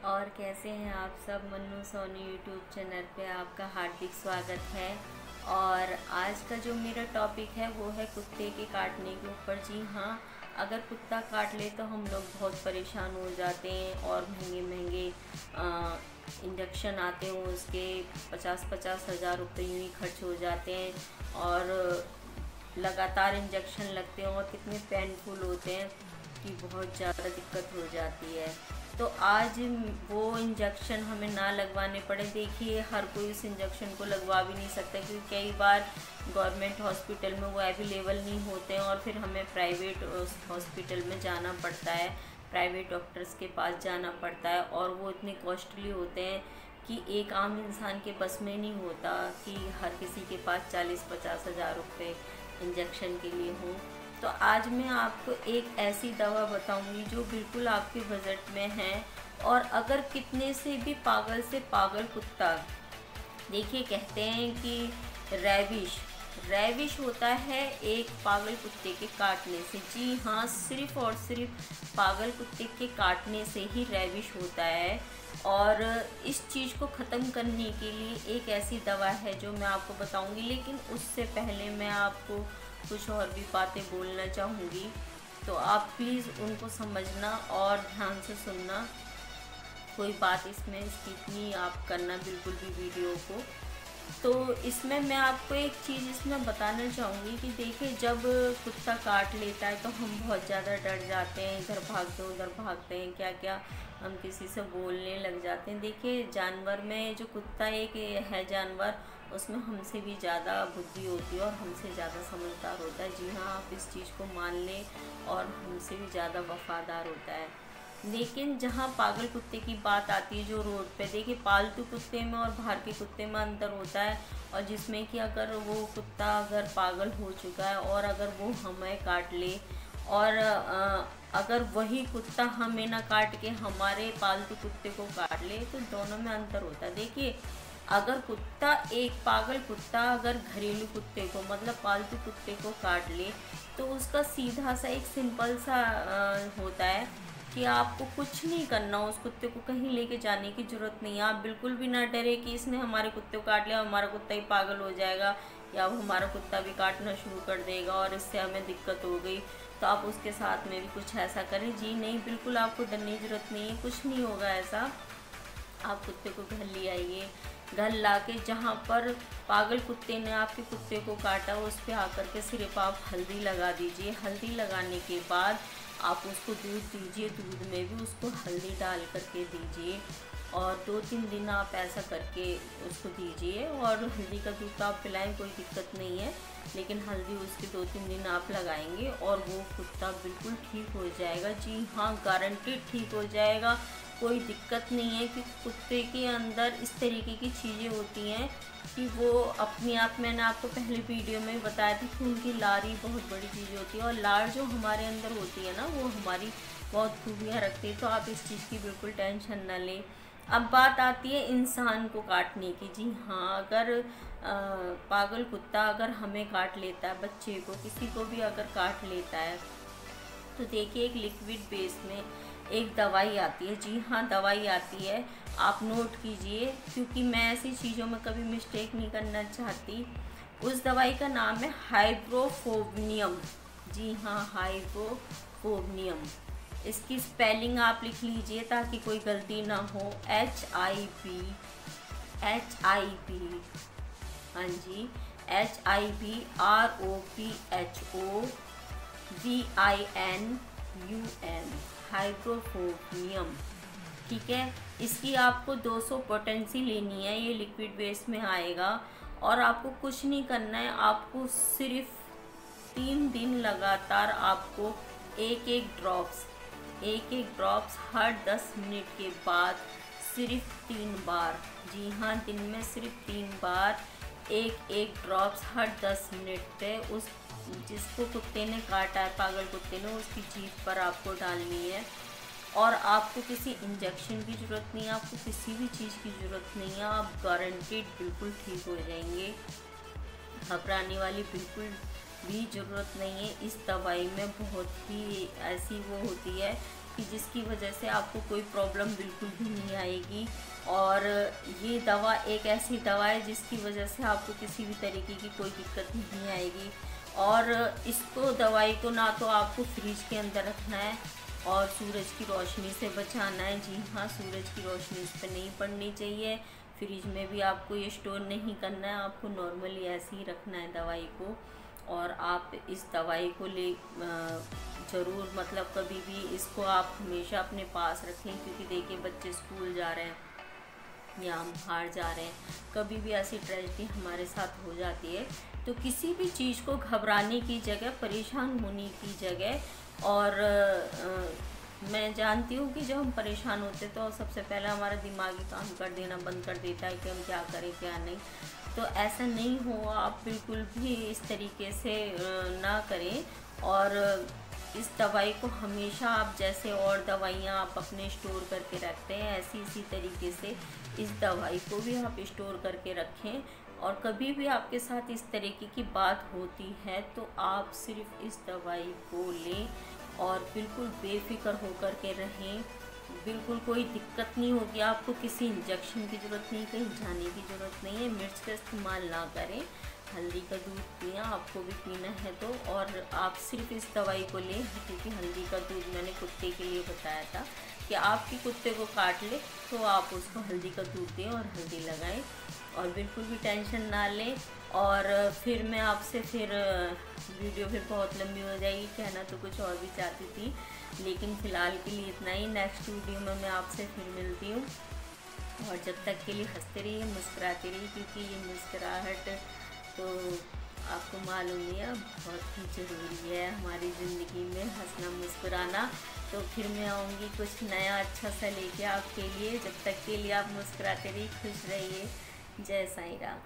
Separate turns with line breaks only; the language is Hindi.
और कैसे हैं आप सब। मन्नू सोनी यूट्यूब चैनल पे आपका हार्दिक स्वागत है। और आज का जो मेरा टॉपिक है वो है कुत्ते के काटने के ऊपर। जी हाँ, अगर कुत्ता काट ले तो हम लोग बहुत परेशान हो जाते हैं और महंगे महंगे इंजेक्शन आते हैं, उसके 50-50 हज़ार रुपये यूँ ही खर्च हो जाते हैं और लगातार इंजेक्शन लगते हैं और कितने पेनफुल होते हैं कि बहुत ज़्यादा दिक्कत हो जाती है। तो आज वो इंजेक्शन हमें ना लगवाने पड़े। देखिए, हर कोई उस इंजेक्शन को लगवा भी नहीं सकता क्योंकि कई बार गवर्नमेंट हॉस्पिटल में वो अवेलेबल नहीं होते हैं और फिर हमें प्राइवेट हॉस्पिटल में जाना पड़ता है, प्राइवेट डॉक्टर्स के पास जाना पड़ता है और वो इतने कॉस्टली होते हैं कि एक आम इंसान के बस में नहीं होता कि हर किसी के पास 40-50 हज़ार रुपये इंजेक्शन के लिए हों। तो आज मैं आपको एक ऐसी दवा बताऊंगी जो बिल्कुल आपके बजट में है। और अगर कितने से भी पागल से पागल कुत्ता, देखिए कहते हैं कि रैबिश होता है एक पागल कुत्ते के काटने से। जी हाँ, सिर्फ और सिर्फ पागल कुत्ते के काटने से ही रैबिश होता है। और इस चीज़ को ख़त्म करने के लिए एक ऐसी दवा है जो मैं आपको बताऊंगी, लेकिन उससे पहले मैं आपको कुछ और भी बातें बोलना चाहूँगी। तो आप प्लीज़ उनको समझना और ध्यान से सुनना, कोई बात इसमें स्किप नहीं आप करना बिल्कुल भी वीडियो को। तो इसमें मैं आपको एक चीज़ इसमें बताना चाहूँगी कि देखिए, जब कुत्ता काट लेता है तो हम बहुत ज़्यादा डर जाते हैं, इधर भागते हैं उधर भागते हैं, क्या क्या हम किसी से बोलने लग जाते हैं। देखिए, जानवर में जो कुत्ता एक है जानवर, उसमें हमसे भी ज़्यादा बुद्धि होती है और हमसे ज़्यादा समझदार होता है। जी हाँ, आप इस चीज़ को मान लें, और हमसे भी ज़्यादा वफ़ादार होता है। लेकिन जहाँ पागल कुत्ते की बात आती है, जो रोड पे, देखिए पालतू कुत्ते में और बाहर के कुत्ते में अंतर होता है। और जिसमें कि अगर वो कुत्ता अगर पागल हो चुका है और अगर वो हमें काट ले और अगर वही कुत्ता हमें ना काट के हमारे पालतू कुत्ते को काट ले, तो दोनों में अंतर होता है। देखिए, अगर कुत्ता, एक पागल कुत्ता अगर घरेलू कुत्ते को मतलब पालतू कुत्ते को काट ले, तो उसका सीधा सा एक सिंपल सा होता है कि आपको कुछ नहीं करना, उस कुत्ते को कहीं लेके जाने की ज़रूरत नहीं है। आप बिल्कुल भी ना डरे कि इसने हमारे कुत्ते को काट लिया, हमारा कुत्ता ही पागल हो जाएगा या वो हमारा कुत्ता भी काटना शुरू कर देगा और इससे हमें दिक्कत हो गई तो आप उसके साथ में भी कुछ ऐसा करें। जी नहीं, बिल्कुल आपको डरने की ज़रूरत नहीं है, कुछ नहीं होगा ऐसा। आप कुत्ते को घर ले आइए, घर ला के जहाँ पर पागल कुत्ते ने आपके कुत्ते को काटा उस पर आकर के सिर्फ आप हल्दी लगा दीजिए। हल्दी लगाने के बाद आप उसको दूध दीजिए, दूध में भी उसको हल्दी डाल करके दीजिए और 2-3 दिन आप ऐसा करके उसको दीजिए। और हल्दी का दूध तो आप पिलाएं, कोई दिक्कत नहीं है, लेकिन हल्दी उसके 2-3 दिन आप लगाएंगे और वो कुत्ता बिल्कुल ठीक हो जाएगा। जी हाँ, गारंटीड ठीक हो जाएगा, कोई दिक्कत नहीं है। कि कुत्ते के अंदर इस तरीके की चीज़ें होती हैं कि वो अपने आप, मैंने आपको पहले वीडियो में बताया था कि उनकी लारी बहुत बड़ी चीज़ होती है और लार जो हमारे अंदर होती है ना, वो हमारी बहुत खूबियाँ रखती है। तो आप इस चीज़ की बिल्कुल टेंशन ना लें। अब बात आती है इंसान को काटने की। जी हाँ, अगर पागल कुत्ता अगर हमें काट लेता है, बच्चे को, किसी को भी अगर काट लेता है, तो देखिए एक लिक्विड बेस में एक दवाई आती है। जी हाँ, दवाई आती है, आप नोट कीजिए क्योंकि मैं ऐसी चीज़ों में कभी मिस्टेक नहीं करना चाहती। उस दवाई का नाम है हाइब्रोफोबनियम। जी हाँ, हाइब्रोफोबनियम। इसकी स्पेलिंग आप लिख लीजिए ताकि कोई गलती ना हो। HIB, हाँ जी, HIBROPHOVINUM, हाइब्रोफोबियम। ठीक है, इसकी आपको 200 पोटेंसी लेनी है, ये लिक्विड बेस में आएगा और आपको कुछ नहीं करना है। आपको सिर्फ 3 दिन लगातार आपको एक एक ड्रॉप्स हर 10 मिनट के बाद सिर्फ 3 बार, जी हाँ, दिन में सिर्फ 3 बार एक ड्रॉप्स हर 10 मिनट पे उस जिसको कुत्ते ने काटा है, पागल कुत्ते ने, उसकी जीभ पर आपको डालनी है। और आपको किसी इंजेक्शन की ज़रूरत नहीं है, आपको किसी भी चीज़ की ज़रूरत नहीं है, आप गारंटीड बिल्कुल ठीक हो जाएंगे। घबराने वाली बिल्कुल भी ज़रूरत नहीं है। इस दवाई में बहुत ही ऐसी वो होती है कि जिसकी वजह से आपको कोई प्रॉब्लम बिल्कुल भी नहीं आएगी। और ये दवा एक ऐसी दवा है जिसकी वजह से आपको किसी भी तरीके की कोई दिक्कत नहीं आएगी। और इसको दवाई को ना तो आपको फ्रिज के अंदर रखना है और सूरज की रोशनी से बचाना है। जी हाँ, सूरज की रोशनी इस पर नहीं पड़नी चाहिए। फ्रिज में भी आपको ये स्टोर नहीं करना है, आपको नॉर्मली ऐसे ही रखना है दवाई को। और आप इस दवाई को ज़रूर मतलब कभी भी इसको आप हमेशा अपने पास रखें, क्योंकि देखिए बच्चे स्कूल जा रहे हैं या हम बाहर जा रहे हैं, कभी भी ऐसी ट्रेजेडी हमारे साथ हो जाती है। तो किसी भी चीज़ को घबराने की जगह, परेशान होने की जगह, और मैं जानती हूँ कि जब हम परेशान होते तो सबसे पहले हमारा दिमागी काम कर देना बंद कर देता है कि हम क्या करें क्या नहीं। तो ऐसा नहीं हो, आप बिल्कुल भी इस तरीके से ना करें। और इस दवाई को हमेशा आप जैसे और दवाइयाँ आप अपने स्टोर करके रखते हैं, ऐसी इसी तरीके से इस दवाई को भी आप स्टोर करके रखें। और कभी भी आपके साथ इस तरीके की बात होती है तो आप सिर्फ इस दवाई को लें और बिल्कुल बेफिक्र होकर के रहें। बिल्कुल कोई दिक्कत नहीं होगी आपको, किसी इंजेक्शन की ज़रूरत नहीं, कहीं जाने की ज़रूरत नहीं है। मिर्च का इस्तेमाल ना करें, हल्दी का दूध पिएं, आपको भी पीना है तो। और आप सिर्फ इस दवाई को लें, क्योंकि हल्दी का दूध मैंने कुत्ते के लिए बताया था कि आपके कुत्ते को काट ले तो आप उसको हल्दी का दूध दें और हल्दी लगाएं, और बिल्कुल भी टेंशन ना लें। और फिर मैं आपसे वीडियो फिर बहुत लंबी हो जाएगी, कहना तो कुछ और भी चाहती थी, लेकिन फ़िलहाल के लिए इतना ही। नेक्स्ट वीडियो में मैं आपसे फिर मिलती हूँ। और जब तक के लिए हंसते रहिए, मुस्कुराते रहिए, क्योंकि ये मुस्कुराहट तो आपको मालूम ही है बहुत ही ज़रूरी है हमारी ज़िंदगी में, हंसना मुस्कुराना। तो फिर मैं आऊँगी कुछ नया अच्छा सा लेके आपके लिए। जब तक के लिए आप मुस्कुराते रहिए, खुश रहिए। जय साईं राम।